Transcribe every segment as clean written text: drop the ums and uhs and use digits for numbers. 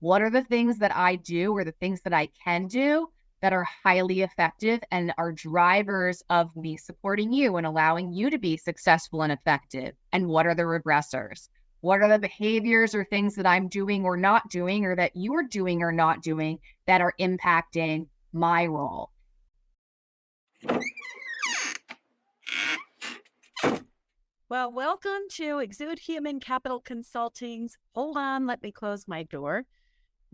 What are the things that I do or the things that I can do that are highly effective and are drivers of me supporting you and allowing you to be successful and effective? And what are the regressors? What are the behaviors or things that I'm doing or not doing, or that you're doing or not doing, that are impacting my role? Well, welcome to Exude Human Capital Consulting's Hold On, Let Me Close My Door,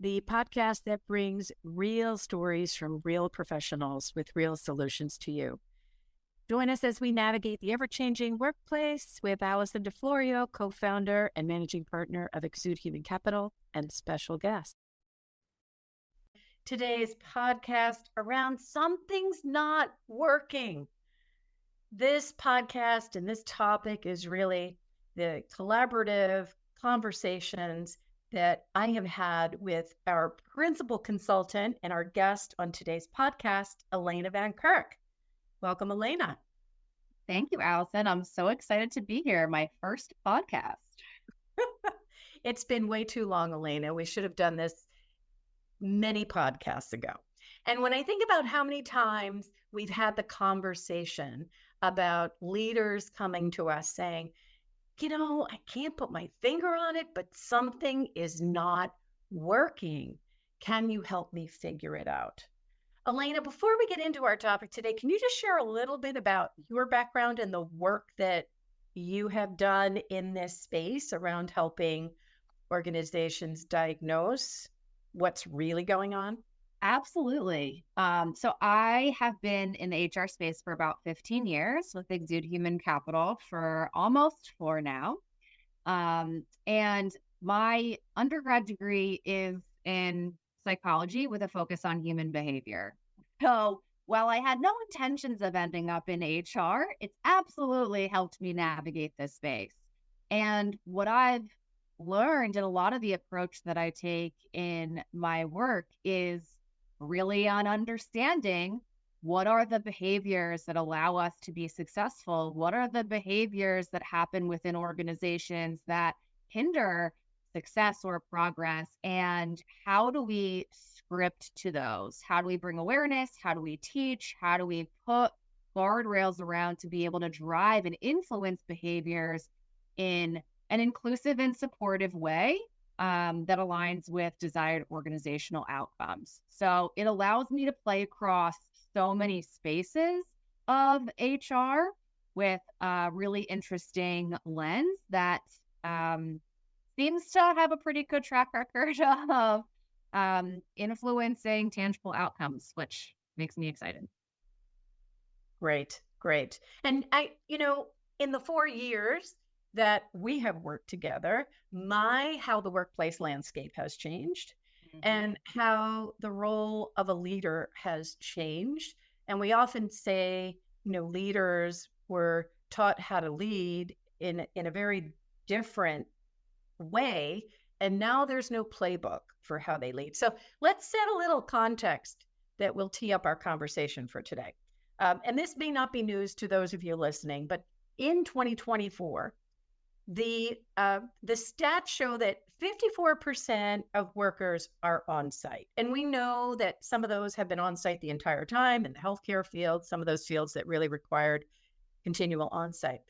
the podcast that brings real stories from real professionals with real solutions to you. Join us as we navigate the ever-changing workplace with Allison DeFlorio, co-founder and managing partner of Exude Human Capital, and special guest. Today's podcast around something's not working. This podcast and this topic is really the collaborative conversations that I have had with our principal consultant and our guest on today's podcast, Elena Van Kirk. Welcome, Elena. Thank you, Allison. I'm so excited to be here. My first podcast. It's been way too long, Elena. We should have done this many podcasts ago. And when I think about how many times we've had the conversation about leaders coming to us saying, I can't put my finger on it, but something is not working. Can you help me figure it out? Elena, before we get into our topic today, can you just share a little bit about your background and the work that you have done in this space around helping organizations diagnose what's really going on? Absolutely. So I have been in the HR space for about 15 years with Exude Human Capital for almost 4 now. And my undergrad degree is in psychology with a focus on human behavior. So while I had no intentions of ending up in HR, it's absolutely helped me navigate this space. And what I've learned, and a lot of the approach that I take in my work, is really on understanding what are the behaviors that allow us to be successful? What are the behaviors that happen within organizations that hinder success or progress? And how do we script to those? How do we bring awareness? How do we teach? How do we put guardrails around to be able to drive and influence behaviors in an inclusive and supportive way that aligns with desired organizational outcomes? So it allows me to play across so many spaces of HR with a really interesting lens that seems to have a pretty good track record of influencing tangible outcomes, which makes me excited. Great. And in the 4 years that we have worked together, how the workplace landscape has changed and how the role of a leader has changed. And we often say, leaders were taught how to lead in a very different way. And now there's no playbook for how they lead. So let's set a little context that will tee up our conversation for today. And this may not be news to those of you listening, but in 2024, the stats show that 54% of workers are on site. And we know that some of those have been on site the entire time in the healthcare field, some of those fields that really required continual on site.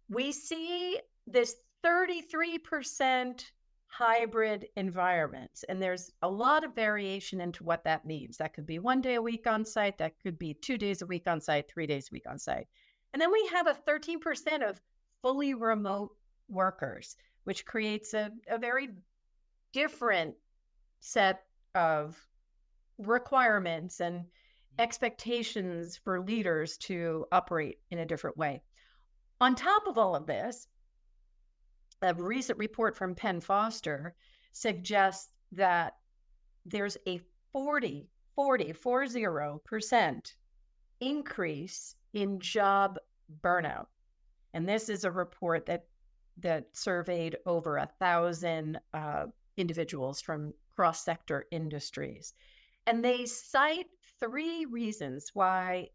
We see this 33% hybrid environments, and there's a lot of variation into what that means. That could be 1 day a week on site, that could be 2 days a week on site, 3 days a week on site. And then we have a 13% of fully remote workers, which creates a very different set of requirements and expectations for leaders to operate in a different way. On top of all of this, a recent report from Penn Foster suggests that there's a 40% increase in job burnout. And this is a report that surveyed over 1,000 individuals from cross-sector industries. And they cite 3 reasons why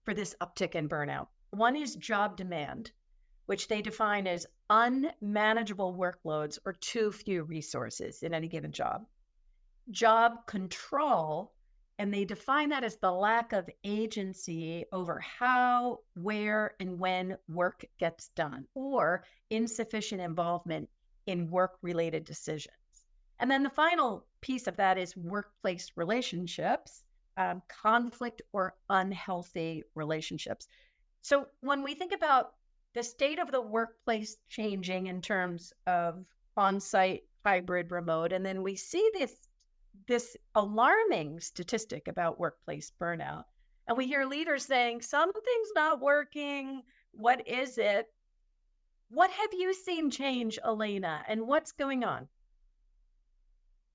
for this uptick in burnout. One is job demand, which they define as unmanageable workloads or too few resources in any given job. job control, and they define that as the lack of agency over how, where, and when work gets done, or insufficient involvement in work related decisions. And then the final piece of that is workplace relationships, conflict or unhealthy relationships. So when we think about the state of the workplace changing in terms of on-site, hybrid, remote, and then we see this alarming statistic about workplace burnout. And we hear leaders saying, something's not working. What is it? What have you seen change, Elena, and what's going on?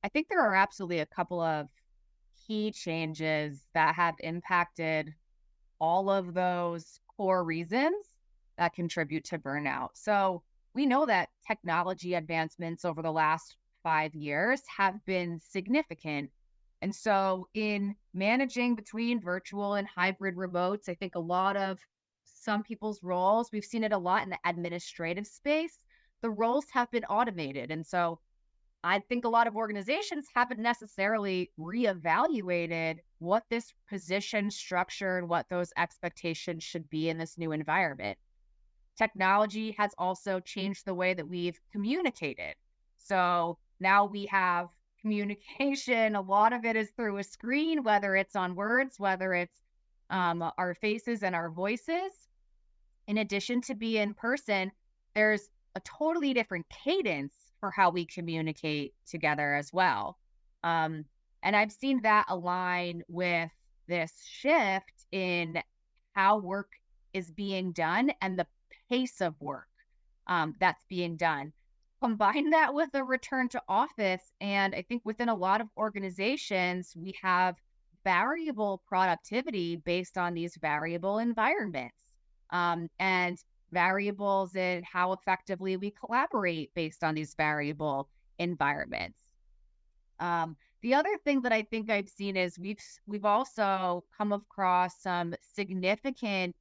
I think there are absolutely a couple of key changes that have impacted all of those core reasons that contribute to burnout. So we know that technology advancements over the last 5 years have been significant. And so in managing between virtual and hybrid remotes, I think a lot of some people's roles, we've seen it a lot in the administrative space, the roles have been automated. And so I think a lot of organizations haven't necessarily reevaluated what this position structure and what those expectations should be in this new environment. Technology has also changed the way that we've communicated. So now we have communication. A lot of it is through a screen, whether it's on words, whether it's our faces and our voices. In addition to be in person, there's a totally different cadence for how we communicate together as well. And I've seen that align with this shift in how work is being done and the pace of work that's being done. Combine that with a return to office. And I think within a lot of organizations, we have variable productivity based on these variable environments. And variables in how effectively we collaborate based on these variable environments. The other thing that I think I've seen is we've also come across some significant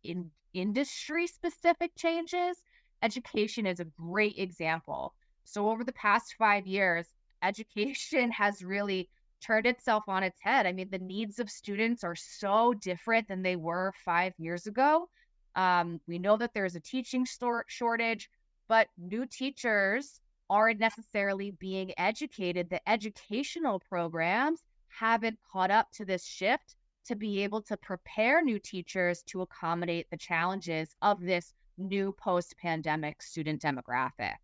industry specific changes. Education is a great example. So over the past 5 years, education has really turned itself on its head. I mean, the needs of students are so different than they were 5 years ago. We know that there's a teaching shortage, but new teachers aren't necessarily being educated. The educational programs haven't caught up to this shift to be able to prepare new teachers to accommodate the challenges of this new post-pandemic student demographic.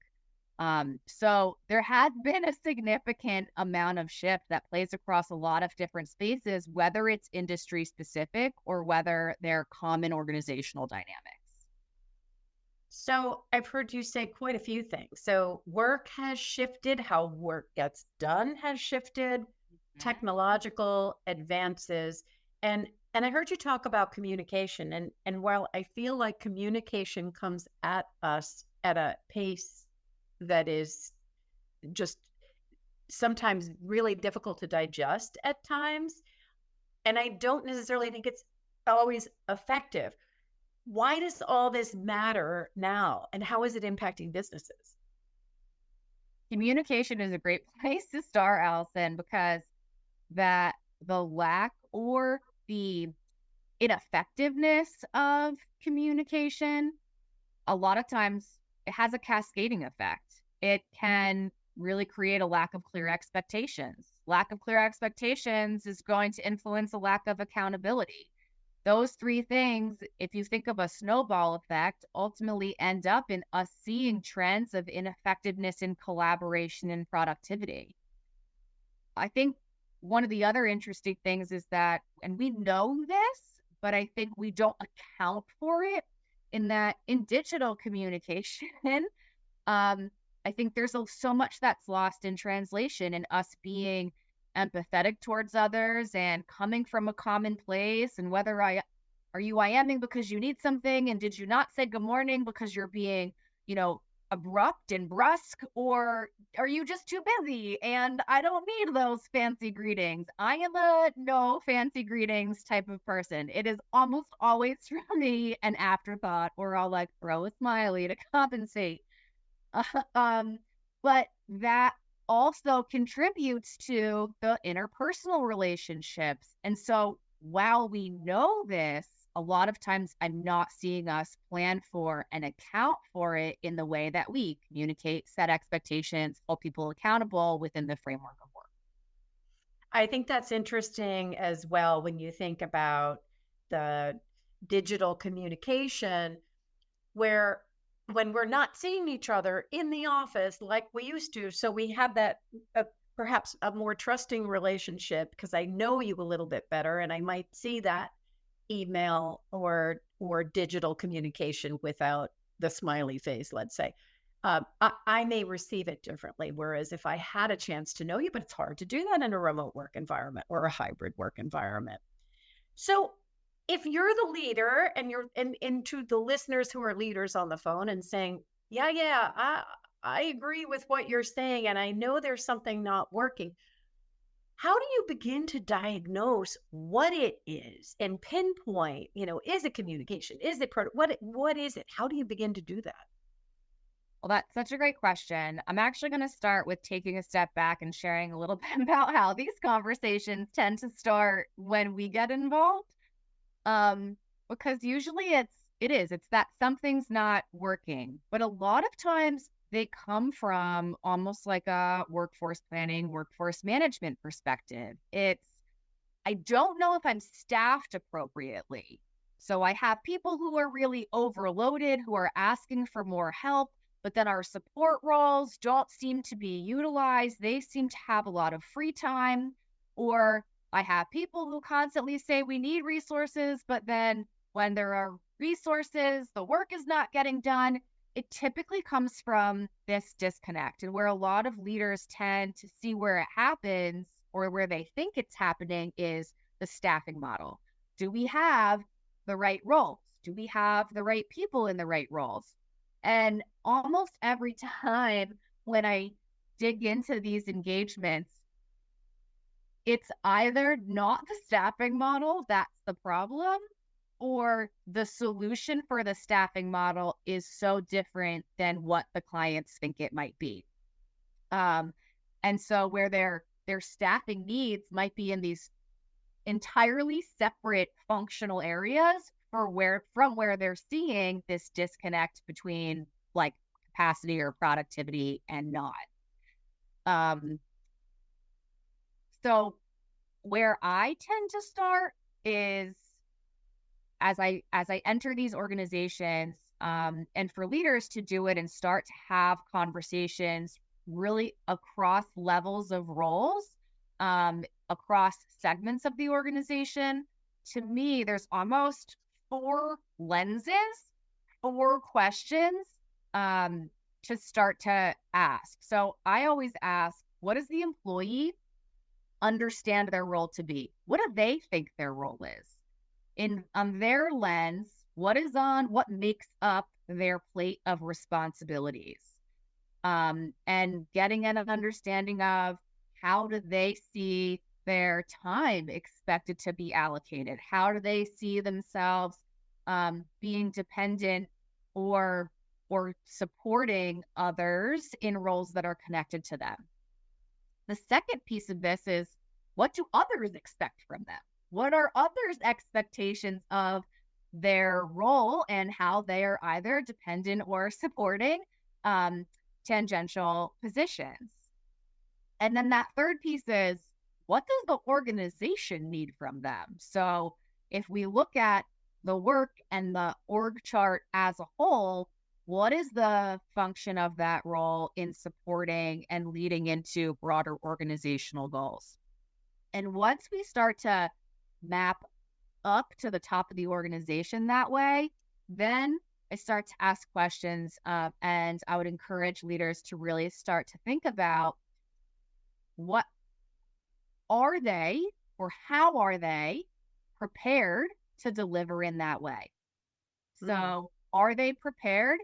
So there has been a significant amount of shift that plays across a lot of different spaces, whether it's industry specific or whether they're common organizational dynamics. So I've heard you say quite a few things. So work has shifted, how work gets done has shifted, Mhm. technological advances, and I heard you talk about communication. And while I feel like communication comes at us at a pace that is just sometimes really difficult to digest at times, and I don't necessarily think it's always effective. Why does all this matter now, and how is it impacting businesses? Communication is a great place to start, Allison, because that the lack or the ineffectiveness of communication, a lot of times it has a cascading effect. It can really create a lack of clear expectations. Lack of clear expectations is going to influence a lack of accountability. Those three things, if you think of a snowball effect, ultimately end up in us seeing trends of ineffectiveness in collaboration and productivity. I think one of the other interesting things is that, and we know this, but I think we don't account for it in that in digital communication, um, I think there's so much that's lost in translation and us being empathetic towards others and coming from a common place. And whether are you IMing because you need something, and did you not say good morning because you're being, you know, abrupt and brusque, or are you just too busy and I don't need those fancy greetings? I am a no fancy greetings type of person. It is almost always for me an afterthought, or I'll like throw a smiley to compensate. Uh, um, but that also contributes to the interpersonal relationships. And so while we know this, a lot of times I'm not seeing us plan for and account for it in the way that we communicate, set expectations, hold people accountable within the framework of work. I think that's interesting as well when you think about the digital communication, where when we're not seeing each other in the office like we used to, so we have that perhaps a more trusting relationship because I know you a little bit better and I might see that email or digital communication without the smiley face, let's say. I may receive it differently. Whereas if I had a chance to know you, but it's hard to do that in a remote work environment or a hybrid work environment. So if you're the leader and you're and to the listeners who are leaders on the phone and saying, yeah, I agree with what you're saying, and I know there's something not working. How do you begin to diagnose what it is and pinpoint, is it communication? Is it what is it? How do you begin to do that? Well, that's such a great question. I'm actually going to start with taking a step back and sharing a little bit about how these conversations tend to start when we get involved. Because usually it's that something's not working, but a lot of times they come from almost like a workforce planning, workforce management perspective. I don't know if I'm staffed appropriately. So I have people who are really overloaded, who are asking for more help, but then our support roles don't seem to be utilized. They seem to have a lot of free time. Or I have people who constantly say we need resources, but then when there are resources, the work is not getting done. It typically comes from this disconnect, and where a lot of leaders tend to see where it happens or where they think it's happening is the staffing model. Do we have the right roles? Do we have the right people in the right roles? And almost every time when I dig into these engagements, it's either not the staffing model that's the problem, or the solution for the staffing model is so different than what the clients think it might be. Um, and so where their staffing needs might be in these entirely separate functional areas from where they're seeing this disconnect between like capacity or productivity and not. Um, so where I tend to start is as I enter these organizations, and for leaders to do it and start to have conversations really across levels of roles, across segments of the organization. To me, there's almost four lenses, four questions to start to ask. So I always ask, what does the employee understand their role to be? What do they think their role is? In on their lens, what makes up their plate of responsibilities? And getting an understanding of how do they see their time expected to be allocated? How do they see themselves being dependent or supporting others in roles that are connected to them? The second piece of this is, what do others expect from them? What are others' expectations of their role and how they are either dependent or supporting tangential positions? And then that third piece is, what does the organization need from them? So if we look at the work and the org chart as a whole, what is the function of that role in supporting and leading into broader organizational goals? And once we start to map up to the top of the organization that way, then I start to ask questions. And I would encourage leaders to really start to think about, what are they or how are they prepared to deliver in that way? So are they prepared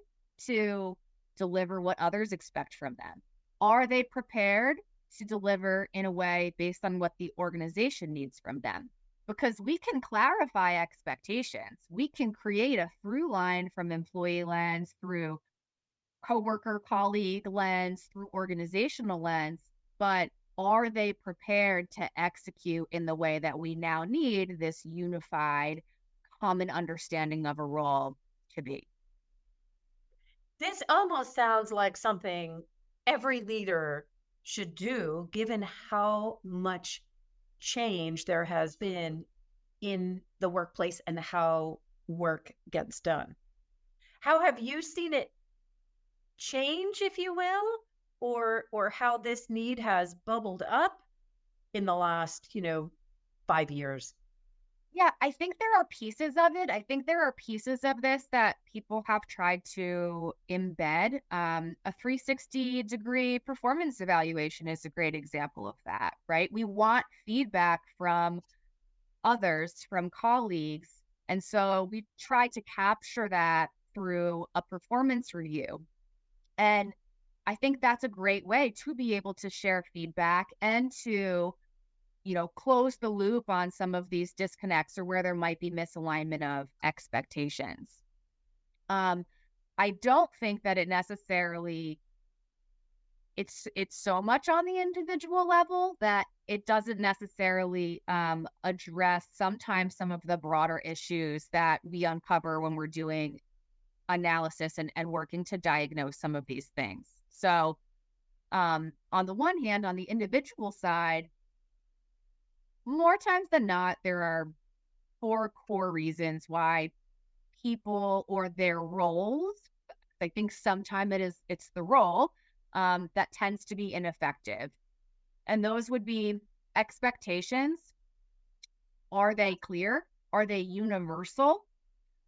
to deliver what others expect from them? Are they prepared to deliver in a way based on what the organization needs from them? Because we can clarify expectations. We can create a through line from employee lens, through coworker, colleague lens, through organizational lens. but are they prepared to execute in the way that we now need this unified, common understanding of a role to be? This almost sounds like something every leader should do, given how much change there has been in the workplace and how work gets done. How have you seen it change, if you will, or how this need has bubbled up in the last, 5 years? Yeah, I think there are pieces of it. I think there are pieces of this that people have tried to embed. A 360-degree performance evaluation is a great example of that, right? We want feedback from others, from colleagues. And so we try to capture that through a performance review. And I think that's a great way to be able to share feedback and to, close the loop on some of these disconnects or where there might be misalignment of expectations. Um, I don't think that it necessarily it's so much on the individual level that it doesn't necessarily address sometimes some of the broader issues that we uncover when we're doing analysis and working to diagnose some of these things. So, on the one hand, on the individual side, more times than not, there are four core reasons why people or their roles, I think sometimes it's the role that tends to be ineffective. And those would be expectations. Are they clear? Are they universal?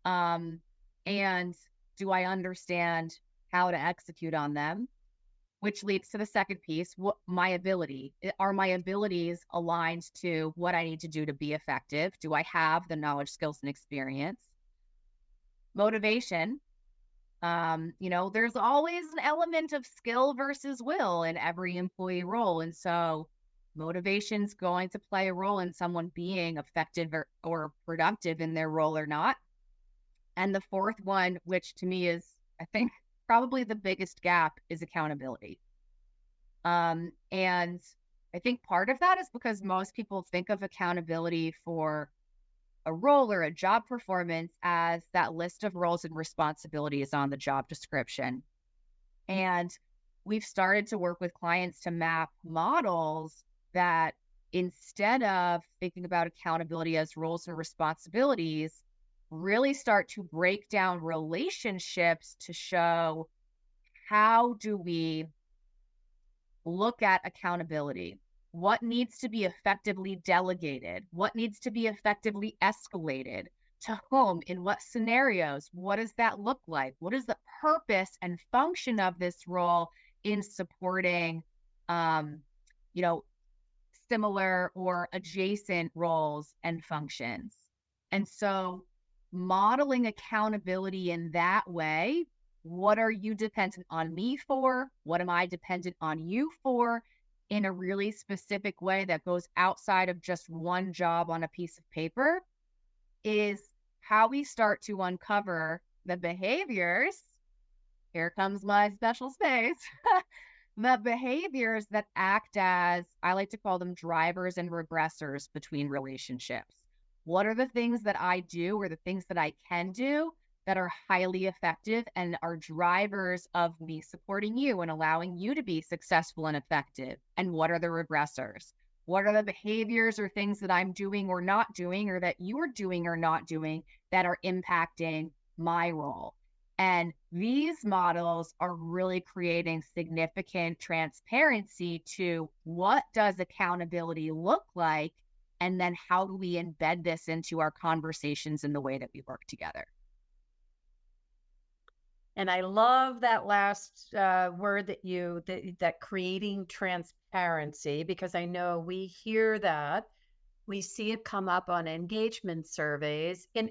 Um, and do I understand how to execute on them? Which leads to the second piece, what my ability. Are my abilities aligned to what I need to do to be effective? Do I have the knowledge, skills, and experience? Motivation. There's always an element of skill versus will in every employee role. And so motivation's going to play a role in someone being effective or productive in their role or not. And the fourth one, which to me is, I think, probably the biggest gap, is accountability. And I think part of that is because most people think of accountability for a role or a job performance as that list of roles and responsibilities on the job description. And we've started to work with clients to map models that, instead of thinking about accountability as roles and responsibilities, really start to break down relationships to show how do we look at accountability. What needs to be effectively delegated? What needs to be effectively escalated? To whom? In what scenarios? What does that look like? What is the purpose and function of this role in supporting, um, you know, similar or adjacent roles and functions? And so, modeling accountability in that way, what are you dependent on me for? What am I dependent on you for? In a really specific way that goes outside of just one job on a piece of paper, is how we start to uncover the behaviors. Here comes my special space. The behaviors that act as, I like to call them, drivers and regressors between relationships. What are the things that I do or the things that I can do that are highly effective and are drivers of me supporting you and allowing you to be successful and effective? And what are the regressors? What are the behaviors or things that I'm doing or not doing, or that you're doing or not doing, that are impacting my role? And these models are really creating significant transparency to what does accountability look like, and then how do we embed this into our conversations in the way that we work together. And I love that last word that creating transparency, because I know we hear that, we see it come up on engagement surveys in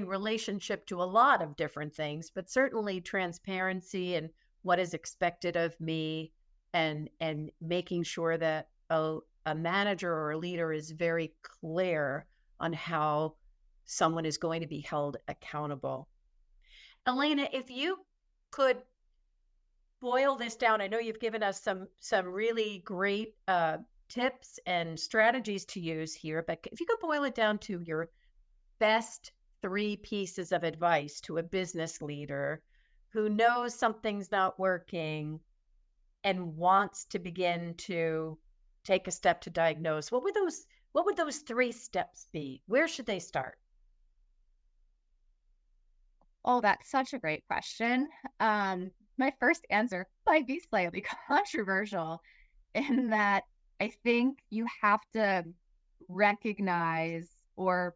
relationship to a lot of different things, but certainly transparency and what is expected of me, and making sure that a manager or a leader is very clear on how someone is going to be held accountable. Elena, if you could boil this down, I know you've given us some really great tips and strategies to use here, but if you could boil it down to your best three pieces of advice to a business leader who knows something's not working and wants to begin to take a step to diagnose, what would those three steps be? Where should they start? Oh, that's such a great question. My first answer might be slightly controversial in that I think you have to recognize or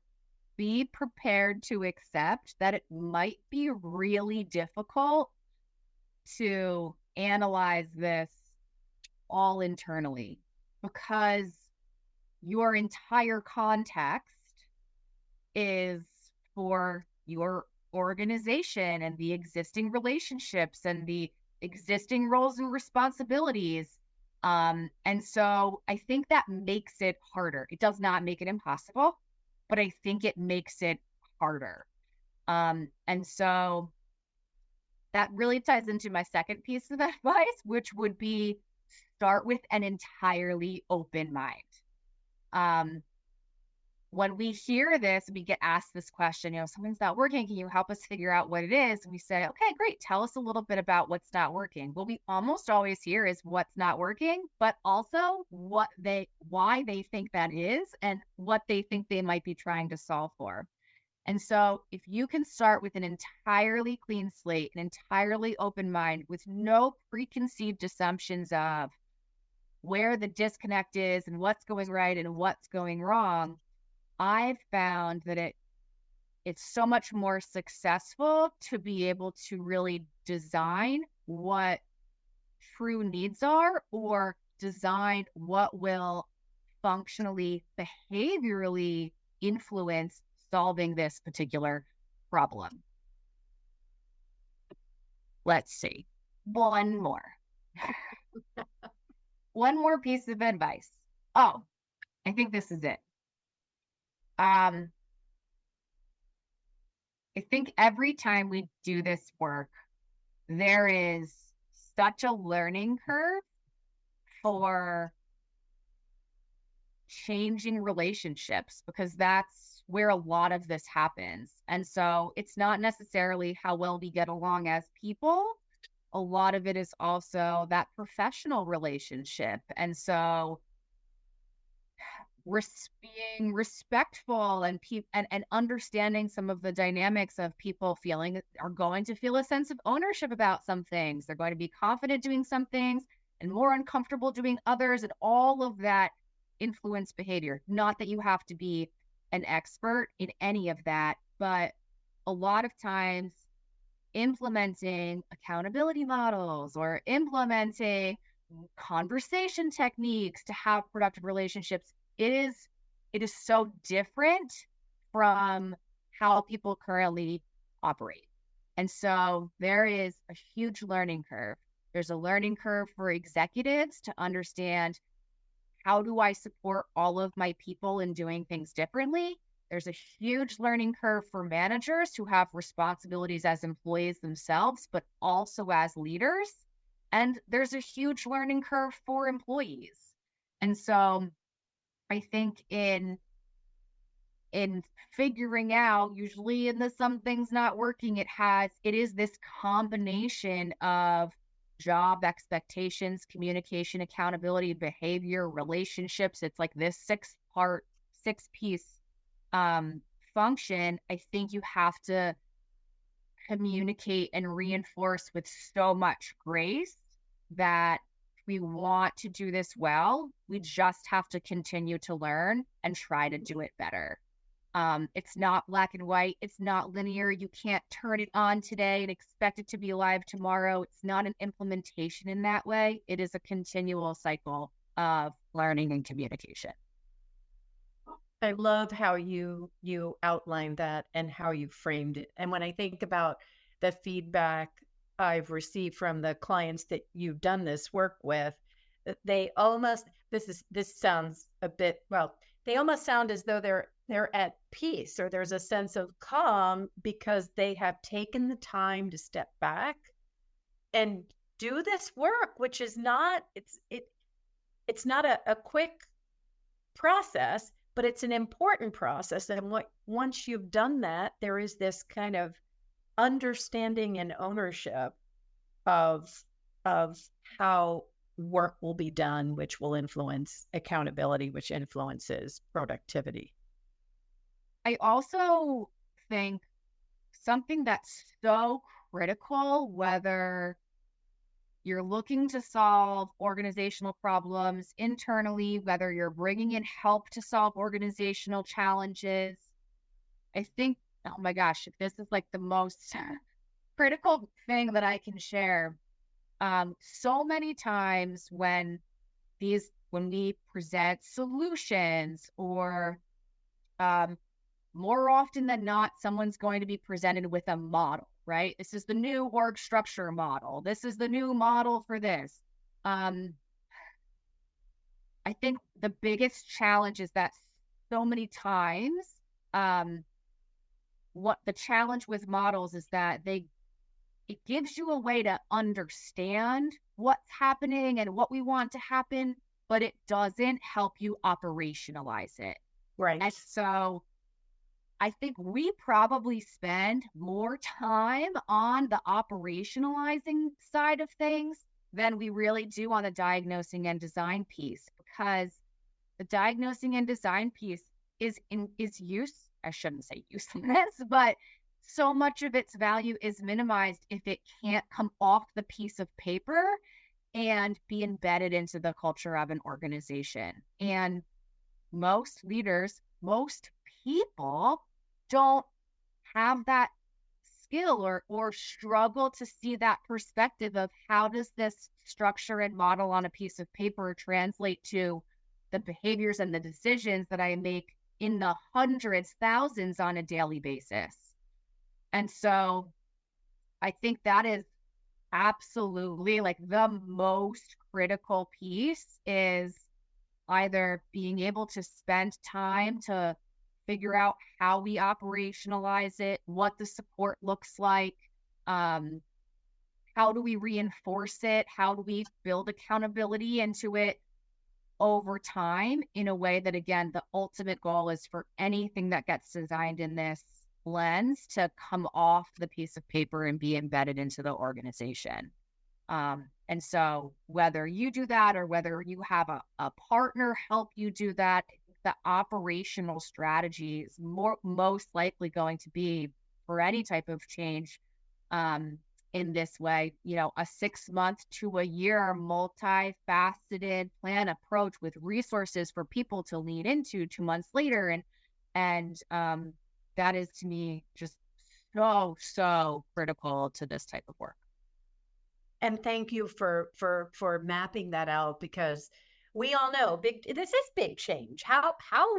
be prepared to accept that it might be really difficult to analyze this all internally because your entire context is for your organization and the existing relationships and the existing roles and responsibilities. And so I think that makes it harder. It does not make it impossible, but I think it makes it harder. And so that really ties into my second piece of advice, which would be start with an entirely open mind. Um, when we hear this, we get asked this question, something's not working. Can you help us figure out what it is? And we say, okay, great. Tell us a little bit about what's not working. What we almost always hear is what's not working, but also why they think that is and what they think they might be trying to solve for. And so if you can start with an entirely clean slate, an entirely open mind with no preconceived assumptions of where the disconnect is and what's going right and what's going wrong, I've found that it's so much more successful to be able to really design what true needs are or design what will functionally, behaviorally influence solving this particular problem. Let's see. One more. One more piece of advice. Oh, I think this is it. I think every time we do this work, there is such a learning curve for changing relationships because that's where a lot of this happens. And so it's not necessarily how well we get along as people. A lot of it is also that professional relationship. And so being respectful and and understanding some of the dynamics of people are going to feel a sense of ownership about some things. They're going to be confident doing some things and more uncomfortable doing others, and all of that influence behavior. Not that you have to be an expert in any of that, but a lot of times implementing accountability models or implementing conversation techniques to have productive relationships, it is so different from how people currently operate. And so there is a huge learning curve. There's a learning curve for executives to understand, how do I support all of my people in doing things differently? There's a huge learning curve for managers who have responsibilities as employees themselves, but also as leaders. And there's a huge learning curve for employees. And so I think in figuring out, usually in the something's not working, it is this combination of job expectations, communication, accountability, behavior, relationships. It's like this six piece function. I think you have to communicate and reinforce with so much grace that we want to do this well. We just have to continue to learn and try to do it better. It's not black and white. It's not linear. You can't turn it on today and expect it to be live tomorrow. It's not an implementation in that way. It is a continual cycle of learning and communication. I love how you outlined that and how you framed it. And when I think about the feedback I've received from the clients that you've done this work with, they almost this sounds a bit, well, they almost sound as though they're at peace, or there's a sense of calm because they have taken the time to step back and do this work, which is not, it's not a quick process, but it's an important process. And once you've done that, there is this kind of understanding and ownership of of how work will be done, which will influence accountability, which influences productivity. I also think something that's so critical, whether you're looking to solve organizational problems internally, whether you're bringing in help to solve organizational challenges, I think, oh my gosh, if this is like the most critical thing that I can share. So many times when we present solutions or um, more often than not, someone's going to be presented with a model, right? This is the new org structure model. This is the new model for this. Um, I think the biggest challenge is that so many times, um, what the challenge with models is that it gives you a way to understand what's happening and what we want to happen, but it doesn't help you operationalize it. And Right. so I think we probably spend more time on the operationalizing side of things than we really do on the diagnosing and design piece, because the diagnosing and design piece is use I shouldn't say useless, but so much of its value is minimized if it can't come off the piece of paper and be embedded into the culture of an organization. And most leaders, most people don't have that skill or struggle to see that perspective of how does this structure and model on a piece of paper translate to the behaviors and the decisions that I make in the hundreds, thousands on a daily basis. And so I think that is absolutely like the most critical piece is either being able to spend time to figure out how we operationalize it, what the support looks like, um, how do we reinforce it, how do we build accountability into it over time in a way that, again, the ultimate goal is for anything that gets designed in this lens to come off the piece of paper and be embedded into the organization. And so whether you do that or whether you have a partner help you do that, the operational strategy is most likely going to be for any type of change in this way, a 6 month to a year multifaceted plan approach with resources for people to lean into 2 months later. And that is to me just so critical to this type of work. And thank you for mapping that out, because we all know this is big change. How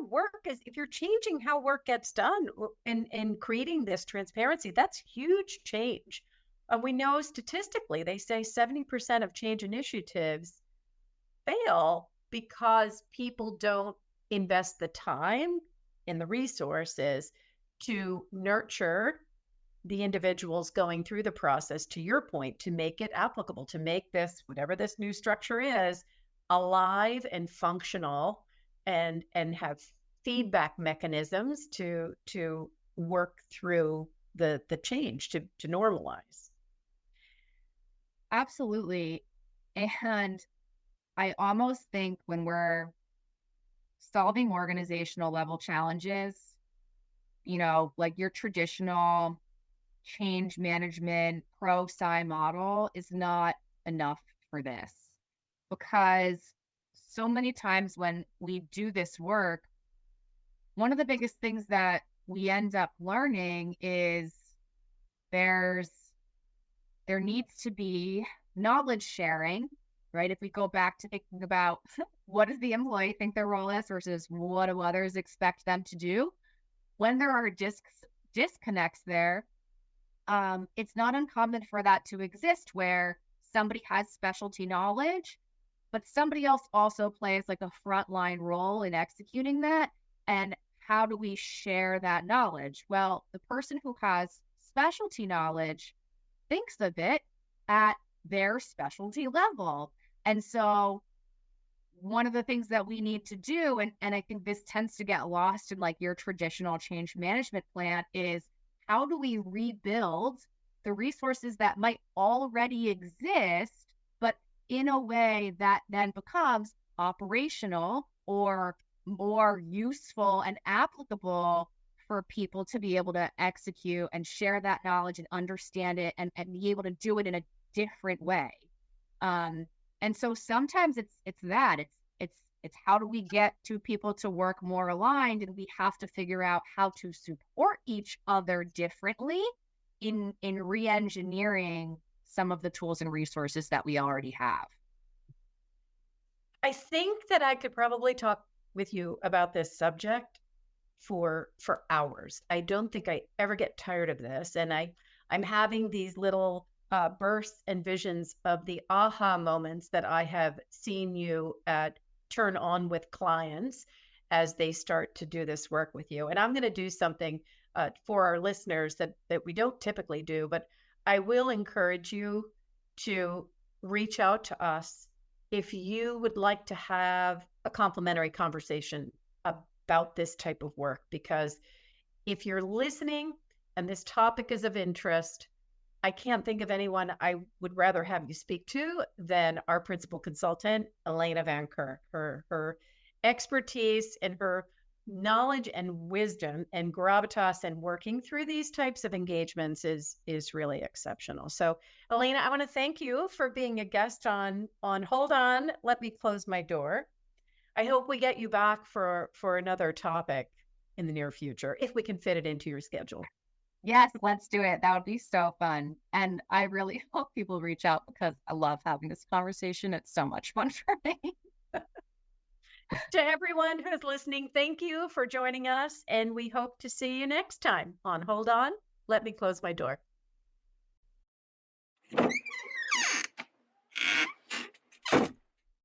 work is, if you're changing how work gets done and creating this transparency, that's huge change. We know statistically they say 70% of change initiatives fail because people don't invest the time and the resources to nurture the individuals going through the process, to your point, to make it applicable, to make this, whatever this new structure is, alive and functional, and have feedback mechanisms to work through the change, to normalize. Absolutely. And I almost think when we're solving organizational level challenges, like your traditional change management pro sci model is not enough for this, because so many times when we do this work, one of the biggest things that we end up learning is there's there needs to be knowledge sharing, right? If we go back to thinking about what does the employee think their role is versus what do others expect them to do, when there are disconnects there, it's not uncommon for that to exist where somebody has specialty knowledge, but somebody else also plays like a frontline role in executing that. And how do we share that knowledge? Well, the person who has specialty knowledge thinks of it at their specialty level. And so one of the things that we need to do, and I think this tends to get lost in like your traditional change management plan, is how do we rebuild the resources that might already exist, but in a way that then becomes operational or more useful and applicable for people to be able to execute and share that knowledge and understand it, and be able to do it in a different way. Um, and so sometimes it's that it's how do we get two people to work more aligned, and we have to figure out how to support each other differently in re-engineering some of the tools and resources that we already have. I think that I could probably talk with you about this subject for hours. I don't think I ever get tired of this, and I'm having these little bursts and visions of the aha moments that I have seen you turn on with clients as they start to do this work with you. And I'm going to do something for our listeners that we don't typically do, but I will encourage you to reach out to us if you would like to have a complimentary conversation about this type of work. Because if you're listening and this topic is of interest, I can't think of anyone I would rather have you speak to than our principal consultant, Elena Van Kerk. Her expertise and her knowledge and wisdom and gravitas and working through these types of engagements is really exceptional. So, Elena, I want to thank you for being a guest on Hold On, Let Me Close My Door. I hope we get you back for another topic in the near future, if we can fit it into your schedule. Yes, let's do it. That would be so fun. And I really hope people reach out, because I love having this conversation. It's so much fun for me. To everyone who's listening, thank you for joining us, and we hope to see you next time on Hold On, Let Me Close My Door.